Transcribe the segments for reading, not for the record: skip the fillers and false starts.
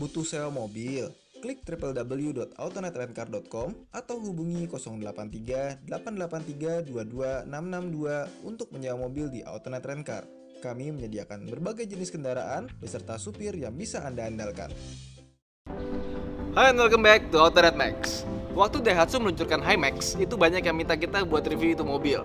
Butuh sewa mobil? Klik www.autonetrentcar.com atau hubungi 083 883 22662 untuk menyewa mobil di Autonet Rent-Car. Kami menyediakan berbagai jenis kendaraan beserta supir yang bisa Anda andalkan. Hai and welcome back to Autonet Max. Waktu Daihatsu meluncurkan Himax, itu banyak yang minta kita buat review itu mobil.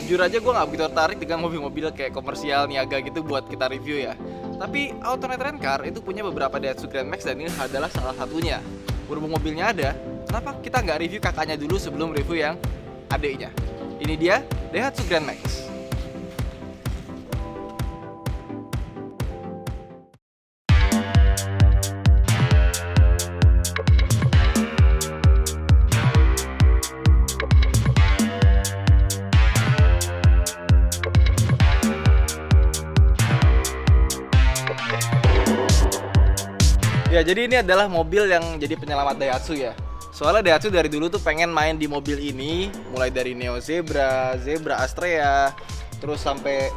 Jujur aja gue gak begitu tertarik dengan mobil-mobil kayak komersial, niaga gitu buat kita review ya. Tapi Autonet Rent-Car itu punya beberapa Daihatsu Grand Max dan ini adalah salah satunya. Berhubung mobilnya ada, kenapa kita nggak review kakaknya dulu sebelum review yang adiknya? Ini dia Daihatsu Grand Max. Ya, jadi ini adalah mobil yang jadi penyelamat Daihatsu ya. Soalnya Daihatsu dari dulu tuh pengen main di mobil ini, mulai dari Neo Zebra, Zebra Astrea, terus sampai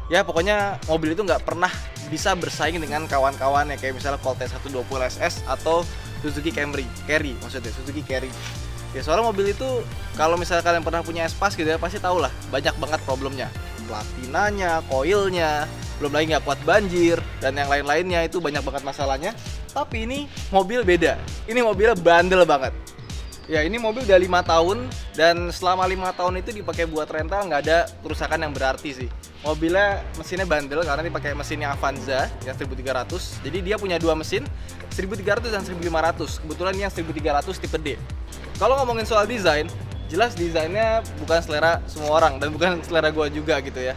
ya pokoknya mobil itu nggak pernah bisa bersaing dengan kawan-kawannya kayak misalnya Colt S120 SS atau Suzuki Carry maksudnya Suzuki Carry. Ya soalnya mobil itu kalau misalnya kalian pernah punya Espas gitu ya pasti tau lah banyak banget problemnya, platinanya, koilnya, belum lagi nggak kuat banjir dan yang lain-lainnya itu banyak banget masalahnya. Tapi ini mobil beda, ini mobilnya bandel banget. Ya ini mobil udah 5 tahun dan selama 5 tahun itu dipakai buat rental nggak ada kerusakan yang berarti sih. Mobilnya mesinnya bandel karena dipakai mesinnya Avanza yang 1300. Jadi dia punya dua mesin, 1300 dan 1500. Kebetulan ini yang 1300 tipe D. Kalau ngomongin soal desain, jelas desainnya bukan selera semua orang dan bukan selera gua juga gitu ya.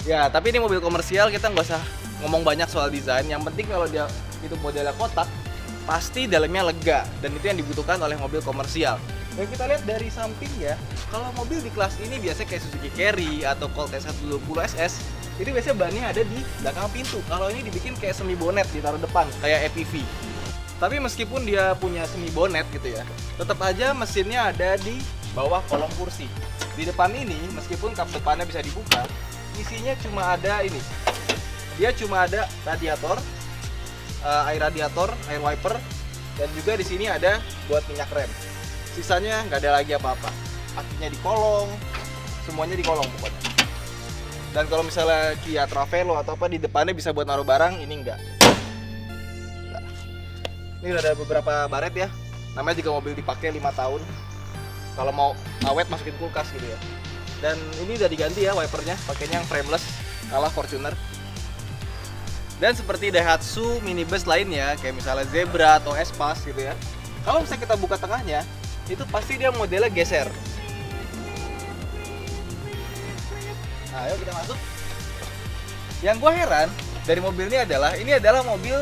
Ya tapi ini mobil komersial, kita nggak usah ngomong banyak soal desain. Yang penting kalau dia itu modelnya kotak, pasti dalamnya lega dan itu yang dibutuhkan oleh mobil komersial. Dan kita lihat dari samping ya, kalau mobil di kelas ini biasanya kayak Suzuki Carry atau Colt S120 SS itu biasanya bannya ada di belakang pintu. Kalau ini dibikin kayak semi bonet ditaruh depan kayak EPV. Tapi meskipun dia punya semi bonet gitu ya, tetap aja mesinnya ada di bawah kolong kursi. Di depan ini meskipun kap depannya bisa dibuka, isinya cuma ada ini. Dia cuma ada radiator, air radiator, air wiper, dan juga di sini ada buat minyak rem. Sisanya nggak ada lagi apa-apa. Akinya di kolong, semuanya di kolong pokoknya. Dan kalau misalnya Kia Travelo atau apa di depannya bisa buat naruh barang, ini enggak. Nah, ini udah ada beberapa baret ya. Namanya juga mobil dipakai 5 tahun. Kalau mau awet masukin kulkas gitu ya. Dan ini udah diganti ya wipernya, pakainya yang frameless, kalah Fortuner. Dan seperti Daihatsu minibus lainnya, kayak misalnya Zebra atau Espas gitu ya, kalau misalnya kita buka tengahnya, itu pasti dia modelnya geser. Nah, ayo kita masuk. Yang gua heran dari mobil ini adalah mobil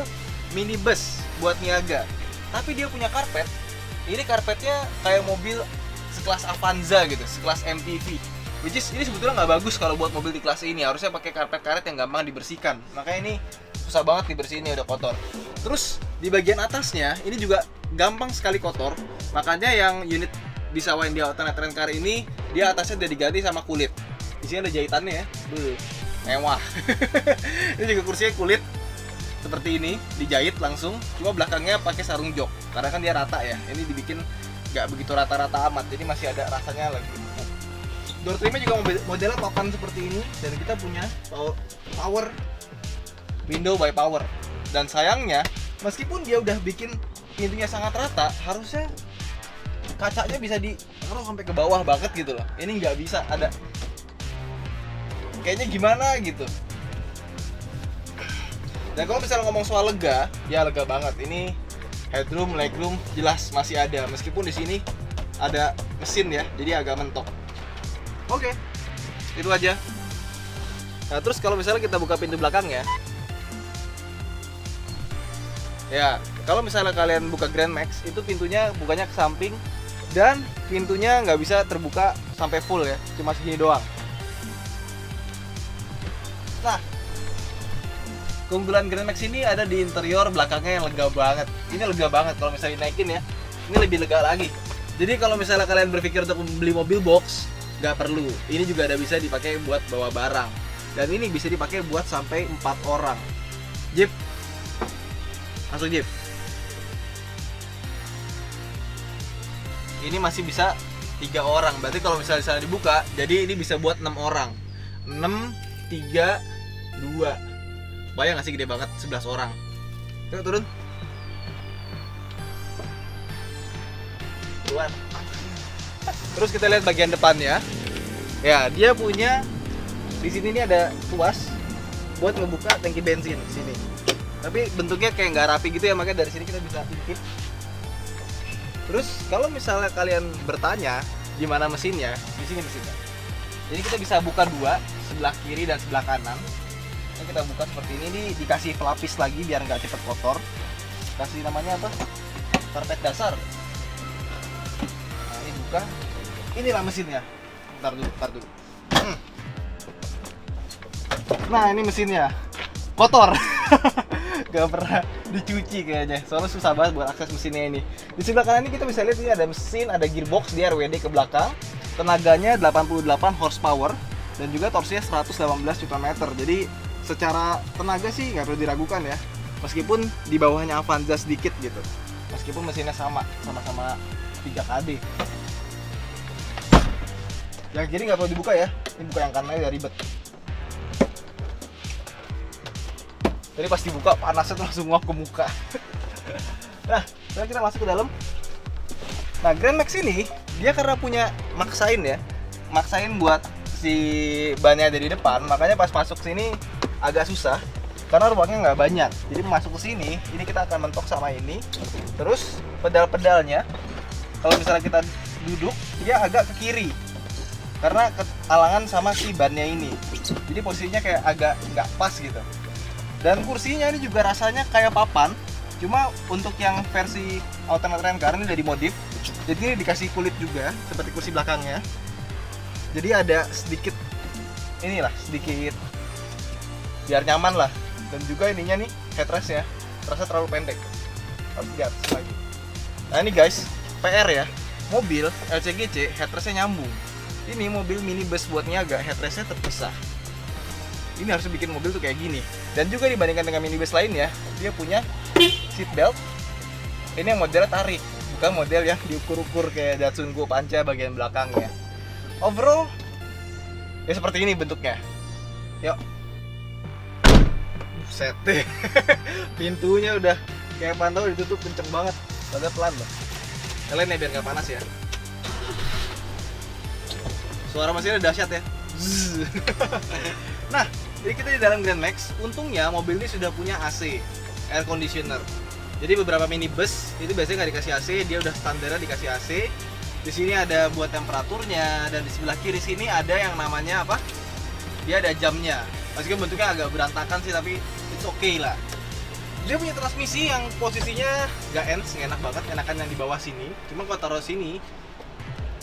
minibus buat niaga. Tapi dia punya karpet. Ini karpetnya kayak mobil sekelas Avanza gitu, sekelas MPV. Which is ini sebetulnya nggak bagus kalau buat mobil di kelas ini. Harusnya pakai karpet karet yang gampang dibersihkan. Makanya ini susah banget dibersihin, udah kotor. Terus di bagian atasnya ini juga gampang sekali kotor. Makanya yang unit disewain di Autonet Rent-Car ini dia atasnya udah diganti sama kulit. Di sini ada jahitannya ya. Mewah. Ini juga kursinya kulit seperti ini, dijahit langsung. Cuma belakangnya pakai sarung jok. Karena kan dia rata ya. Ini dibikin nggak begitu rata-rata amat. Jadi masih ada rasanya lagi. Door trimnya juga modelnya papan seperti ini dan kita punya power window by power. Dan sayangnya meskipun dia udah bikin pintunya sangat rata, harusnya kacanya bisa ditaruh sampai ke bawah banget gitu loh. Ini nggak bisa, ada kayaknya gimana gitu. Dan kalau misalnya ngomong soal lega, ya lega banget. Ini headroom, legroom jelas masih ada meskipun di sini ada mesin ya, jadi agak mentok. Oke, itu aja. Nah terus kalau misalnya kita buka pintu belakangnya, ya kalau misalnya kalian buka Grand Max itu pintunya bukanya ke samping dan pintunya nggak bisa terbuka sampai full ya, cuma segini doang. Nah, keunggulan Grand Max ini ada di interior belakangnya yang lega banget. Ini lega banget kalau misalnya dinaikin ya, ini lebih lega lagi. Jadi kalau misalnya kalian berpikir untuk membeli mobil box, nggak perlu. Ini juga ada bisa dipakai buat bawa barang. Dan ini bisa dipakai buat sampai 4 orang. Jeep. Masuk Jeep. ini masih bisa 3 orang. Berarti kalau misalnya di sana dibuka, jadi ini bisa buat 6 orang. 6, 3, 2. Bayang nggak sih, gede banget, 11 orang. Yuk turun. Keluar. Terus kita lihat bagian depannya. Ya, dia punya di sini nih ada tuas buat ngebuka tangki bensin di sini. Tapi bentuknya kayak nggak rapi gitu ya, makanya dari sini kita bisa intip. Terus kalau misalnya kalian bertanya di mana mesinnya, di sini mesinnya. Jadi kita bisa buka dua, sebelah kiri dan sebelah kanan. Ini kita buka seperti ini, nih dikasih pelapis lagi biar nggak cepet kotor. Kasih namanya apa? Karpet dasar. Nah, ini buka. Inilah mesinnya. Bentar dulu. Nah, ini mesinnya. Kotor. Gak pernah dicuci kayaknya, soalnya susah banget buat akses mesinnya ini. Di sebelah kanan ini kita bisa lihat ini ada mesin, ada gearbox di RWD ke belakang. Tenaganya 88 horsepower dan juga torsinya 118 Nm. Jadi secara tenaga sih nggak perlu diragukan ya. Meskipun di bawahnya Avanza sedikit gitu. Meskipun mesinnya sama-sama 3 kd. Yang kiri nggak perlu dibuka ya. Ini buka yang kanan aja ribet. Jadi pas dibuka panasnya tuh langsung nguap ke muka. Nah, sekarang kita masuk ke dalam. Nah, Grand Max ini dia karena punya maksain buat si bannya ada di depan, makanya pas masuk sini agak susah karena ruangnya nggak banyak. Jadi masuk ke sini, ini kita akan mentok sama ini. Terus pedal-pedalnya, kalau misalnya kita duduk, dia agak ke kiri karena kealangan sama si bannya ini. Jadi posisinya kayak agak nggak pas gitu. Dan kursinya ini juga rasanya kayak papan, cuma untuk yang versi alternate rankar ini udah dimodif. Jadi ini dikasih kulit juga seperti kursi belakangnya. Jadi ada sedikit biar nyaman lah. Dan juga ininya nih headrest-nya terasa terlalu pendek. Harus diatas lagi. Nah ini guys, PR ya. Mobil LCGC headrest-nya nyambung. Ini mobil minibus buat niaga, headrest-nya terpisah. Ini harus bikin mobil tuh kayak gini. Dan juga dibandingkan dengan minibus lainnya, dia punya seat belt. Ini yang modelnya tarik, bukan model yang diukur-ukur kayak Datsun Go Panca bagian belakangnya. Overall, ya seperti ini bentuknya. Yuk. Buset deh. Pintunya udah kayak pantau ditutup kenceng banget. Padahal pelan loh. Kalian ya biar nggak panas ya. Suara mesinnya dahsyat ya. Nah, jadi kita di dalam Grand Max, untungnya mobil ini sudah punya AC, air conditioner. Jadi beberapa minibus itu biasanya nggak dikasih AC, dia udah standarnya dikasih AC. Di sini ada buat temperaturnya, dan di sebelah kiri sini ada yang namanya apa? Dia ada jamnya. Meskipun bentuknya agak berantakan sih, tapi it's okay lah. Dia punya transmisi yang posisinya nggak enak banget, enakan yang di bawah sini. Cuma kalau taruh sini,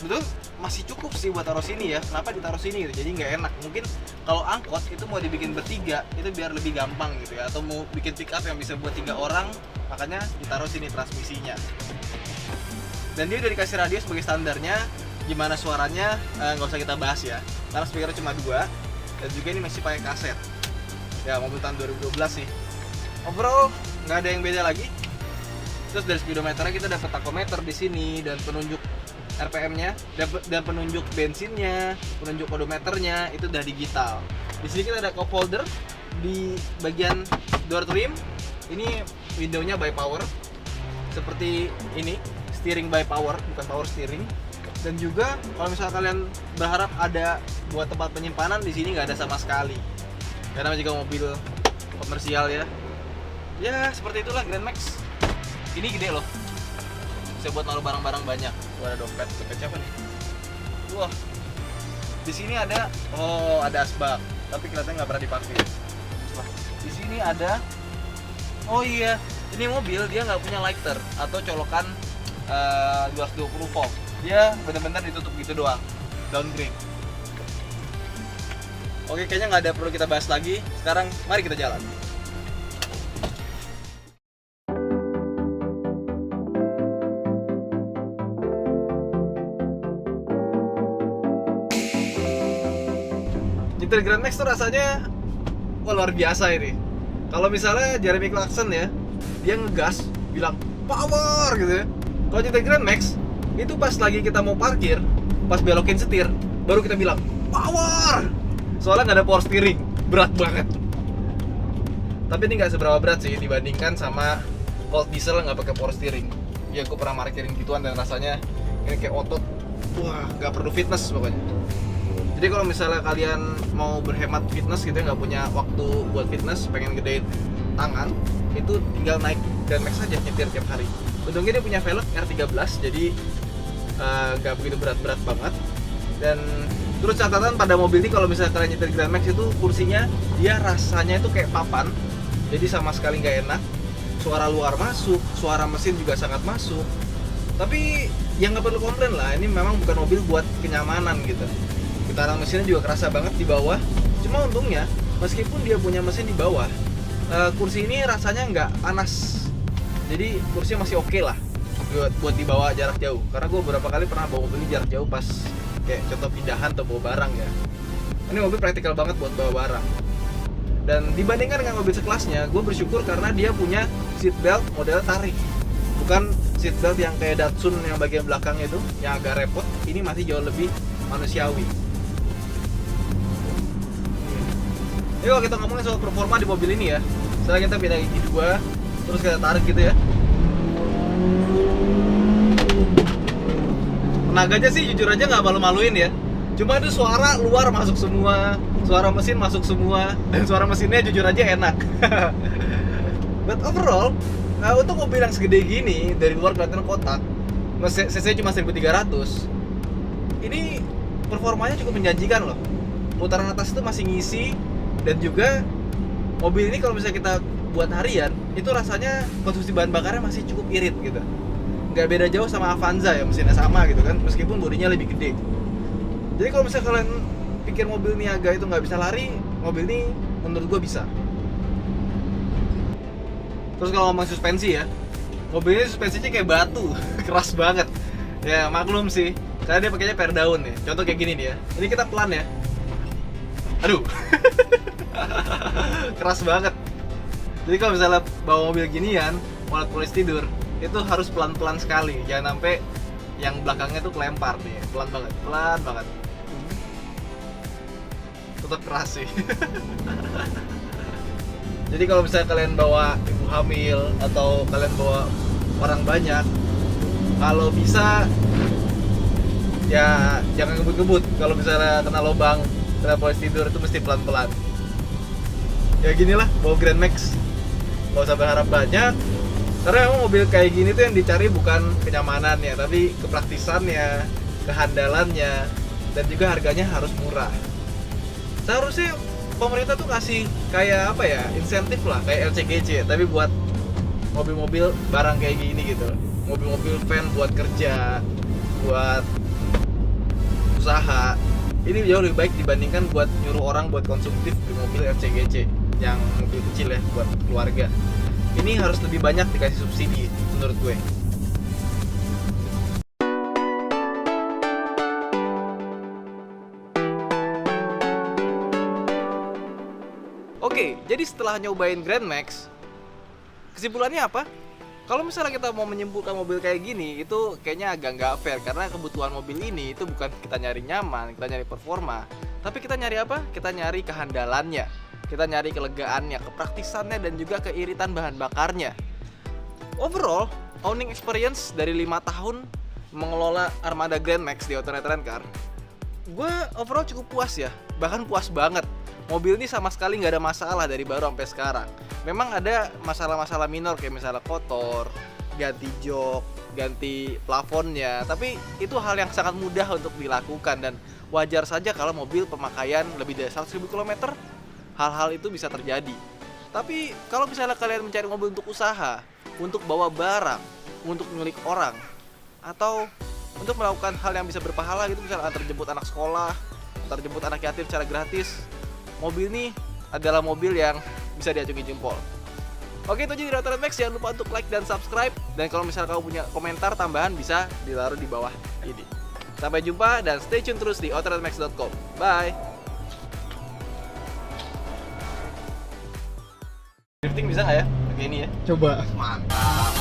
betul masih cukup sih buat taruh sini ya. Kenapa ditaruh sini gitu? Jadi nggak enak. Mungkin kalau angkot itu mau dibikin bertiga itu biar lebih gampang gitu ya. Atau mau bikin pick up yang bisa buat 3 orang, makanya ditaruh sini transmisinya. Dan dia udah dikasih radio sebagai standarnya. Gimana suaranya nggak usah kita bahas ya. Karena speakernya cuma 2 dan juga ini masih pakai kaset. Ya mobil tahun 2012 sih. Overall nggak ada yang beda lagi. Terus dari speedometernya kita dapat tachometer di sini dan penunjuk RPM-nya dan penunjuk bensinnya, penunjuk odometernya itu udah digital. Di sini kita ada cup holder di bagian door trim. Ini window-nya by power. Seperti ini, steering by power, bukan power steering. Dan juga kalau misalnya kalian berharap ada buat tempat penyimpanan, di sini nggak ada sama sekali. Karena juga mobil komersial ya. Ya seperti itulah Grand Max. Ini gede loh. Bisa buat naruh barang-barang banyak. Tuh ada dompet siapa nih? Wah. Di sini ada asbak, tapi kelihatannya nggak pernah dipakai. Di sini ada ini mobil dia nggak punya lighter atau colokan 220 volt. Dia benar-benar ditutup gitu doang. Downgrade. Oke, kayaknya nggak ada perlu kita bahas lagi. Sekarang mari kita jalan. Nyetir Grand Max tuh rasanya luar biasa ini. Kalau misalnya Jeremy Clarkson ya, dia ngegas, bilang power gitu ya. Kalau nyetir Grand Max, Itu pas lagi kita mau parkir, pas belokin setir, baru kita bilang power. Soalnya nggak ada power steering, berat banget. Tapi ini nggak seberapa berat sih dibandingkan sama Colt diesel nggak pakai power steering. Ya gue pernah parkirin gituan dan rasanya ini kayak otot. Wah, nggak perlu fitness pokoknya. Jadi kalau misalnya kalian mau berhemat fitness gitu ya, nggak punya waktu buat fitness, pengen gedein tangan, itu tinggal naik Grand Max aja nyetir tiap hari. Untungnya dia punya velg R13, jadi nggak begitu berat-berat banget. Dan terus catatan pada mobil ini kalau misalnya kalian nyetir Grand Max itu kursinya dia rasanya itu kayak papan, jadi sama sekali nggak enak. Suara luar masuk, suara mesin juga sangat masuk. Tapi yang nggak perlu komplain lah, ini memang bukan mobil buat kenyamanan gitu. Getaran mesinnya juga kerasa banget di bawah. Cuma untungnya meskipun dia punya mesin di bawah, kursi ini rasanya nggak panas. Jadi kursinya masih oke lah buat dibawa jarak jauh. Karena gue beberapa kali pernah bawa mobil ini jarak jauh pas kayak contoh pindahan atau bawa barang ya. Ini mobil praktikal banget buat bawa barang. Dan dibandingkan dengan mobil sekelasnya, gue bersyukur karena dia punya seat belt model tarik. Bukan seat belt yang kayak Datsun yang bagian belakangnya itu, yang agak repot. Ini masih jauh lebih manusiawi. Jadi kalau kita ngomongin soal performa di mobil ini ya, setelah kita pindah gigi 2, terus kita tarik gitu ya. Tenaganya sih jujur aja nggak malu-maluin ya. Cuma itu suara luar masuk semua, suara mesin masuk semua, dan suara mesinnya jujur aja enak. But overall, untuk mobil yang segede gini, dari luar kelihatan kotak, cc cuma 1300, ini performanya cukup menjanjikan loh. Putaran atas itu masih ngisi. Dan juga mobil ini kalau misalnya kita buat harian, itu rasanya konsumsi bahan bakarnya masih cukup irit gitu. Nggak beda jauh sama Avanza ya, mesinnya sama gitu kan, meskipun bodinya lebih gede. Jadi kalau misalnya kalian pikir mobil niaga itu nggak bisa lari, mobil ini menurut gua bisa. Terus kalau ngomong suspensi ya, mobil ini suspensinya kayak batu, keras banget. Ya maklum sih, karena dia pakainya per daun ya. Contoh kayak gini nih ya, ini kita pelan ya. Aduh, keras banget. Jadi kalau misalnya bawa mobil ginian, mau polis tidur, itu harus pelan-pelan sekali. Jangan sampai yang belakangnya tuh kelempar nih, pelan banget. Tetap keras sih. Jadi kalau misalnya kalian bawa ibu hamil atau kalian bawa orang banyak, kalau bisa ya jangan ngebut-ngebut. Kalau misalnya kena lubang, kena polis tidur itu mesti pelan-pelan. Ya ginilah bawa Grand Max, nggak usah berharap banyak. Karena emang mobil kayak gini tuh yang dicari bukan kenyamanannya, tapi kepraktisannya, kehandalannya, dan juga harganya harus murah. Seharusnya pemerintah tuh kasih kayak apa ya, insentif lah, kayak LCGC, tapi buat mobil-mobil barang kayak gini gitu. Mobil-mobil van buat kerja, buat usaha. Ini jauh lebih baik dibandingkan buat nyuruh orang buat konsumtif di mobil LCGC yang mobil kecil ya, buat keluarga. Ini harus lebih banyak dikasih subsidi menurut gue. Oke, jadi setelah nyobain Grand Max, kesimpulannya apa? Kalau misalnya kita mau menyimpulkan mobil kayak gini, itu kayaknya agak nggak fair. Karena kebutuhan mobil ini itu bukan kita nyari nyaman, kita nyari performa, tapi kita nyari apa? Kita nyari kehandalannya, kita nyari kelegaannya, kepraktisannya, dan juga keiritan bahan bakarnya. Overall, owning experience dari 5 tahun mengelola armada Grand Max di Autonet Rent-A-Car, gue overall cukup puas ya, bahkan puas banget. Mobil ini sama sekali nggak ada masalah dari baru sampai sekarang. Memang ada masalah-masalah minor kayak misalnya kotor, ganti jok, ganti plafonnya, tapi itu hal yang sangat mudah untuk dilakukan dan wajar saja kalau mobil pemakaian lebih dari 100.000 km, hal-hal itu bisa terjadi. Tapi kalau misalnya kalian mencari mobil untuk usaha, untuk bawa barang, untuk nyulik orang, atau untuk melakukan hal yang bisa berpahala gitu, misalnya antar jemput anak sekolah, antar jemput anak yatim secara gratis, mobil ini adalah mobil yang bisa diacungi jempol. Oke, itu jadi Autonet Max. Jangan lupa untuk like dan subscribe. Dan kalau misalnya kamu punya komentar tambahan, bisa ditaruh di bawah ini. Sampai jumpa dan stay tune terus di autoretmax.com. Bye. Drifting bisa nggak ya? Kayak ini ya. Coba. Mantap.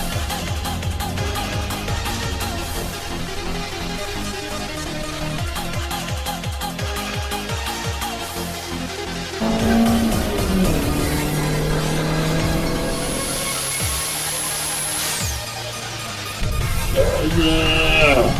Bye.